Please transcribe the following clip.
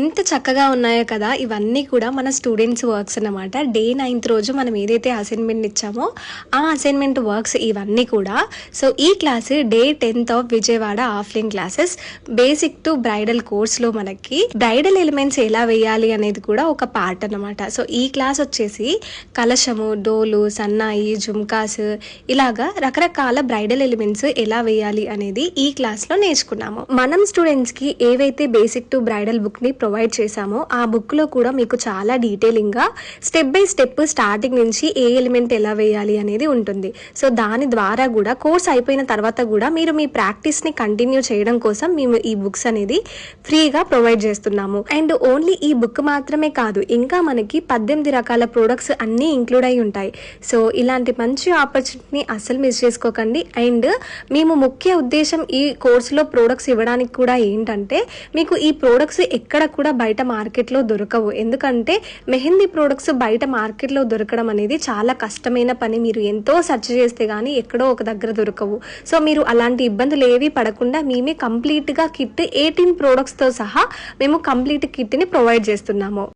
ఎంత చక్కగా ఉన్నాయో కదా. ఇవన్నీ కూడా మన స్టూడెంట్స్ వర్క్స్ అన్నమాట. డే 9th రోజు మనం ఏదైతే అసైన్మెంట్ ఇచ్చామో ఆ అసైన్మెంట్ వర్క్స్ ఇవన్నీ కూడా. సో ఈ class day 10th of Vijayawada offline classes basic to bridal కోర్స్లో మనకి బ్రైడల్ ఎలిమెంట్స్ ఎలా వేయాలి అనేది కూడా ఒక పార్ట్ అన్నమాట. సో ఈ క్లాస్ వచ్చేసి కలశము, డోలు, సన్నాయి, జుమ్కాస్ ఇలాగా రకరకాల బ్రైడల్ ఎలిమెంట్స్ ఎలా వేయాలి అనేది ఈ క్లాస్లో నేర్చుకున్నాము. మనం స్టూడెంట్స్కి ఏవైతే బేసిక్ టు బ్రైడల్ బుక్ని ప్రొవైడ్ చేశామో ఆ బుక్లో కూడా మీకు చాలా డీటెయిలింగ్గా స్టెప్ బై స్టెప్ స్టార్టింగ్ నుంచి ఏ ఎలిమెంట్ ఎలా వేయాలి అనేది ఉంటుంది. సో దాని ద్వారా కూడా కోర్స్ అయిపోయిన తర్వాత కూడా మీరు మీ ప్రాక్టీస్ని కంటిన్యూ చేయడం కోసం మేము ఈ బుక్స్ అనేది ఫ్రీగా ప్రొవైడ్ చేస్తున్నాము. అండ్ ఓన్లీ ఈ బుక్ మాత్రమే కాదు, ఇంకా మనకి 18 రకాల ప్రోడక్ట్స్ అన్నీ ఇంక్లూడ్ అయి ఉంటాయి. సో ఇలాంటి మంచి ఆపర్చునిటీని అస్సలు మిస్ చేసుకోకండి. అండ్ మేము ముఖ్య ఉద్దేశం ఈ కోర్సులో ప్రోడక్ట్స్ ఇవ్వడానికి కూడా ఏంటంటే మీకు ఈ ప్రోడక్ట్స్ ఎక్కడ కూడా బయట మార్కెట్లో దొరకవు. ఎందుకంటే మెహందీ ప్రోడక్ట్స్ బయట మార్కెట్లో దొరకడం అనేది చాలా కష్టమైన పని. మీరు ఎంతో సెర్చ్ చేస్తే కానీ ఎక్కడో ఒక దగ్గర దొరకవు. సో మీరు అలాంటి ఇబ్బందులు ఏవి పడకుండా మేమే కంప్లీట్గా కిట్ 18 ప్రోడక్ట్స్తో సహా మేము కంప్లీట్ కిట్ని ప్రొవైడ్ చేస్తున్నాము.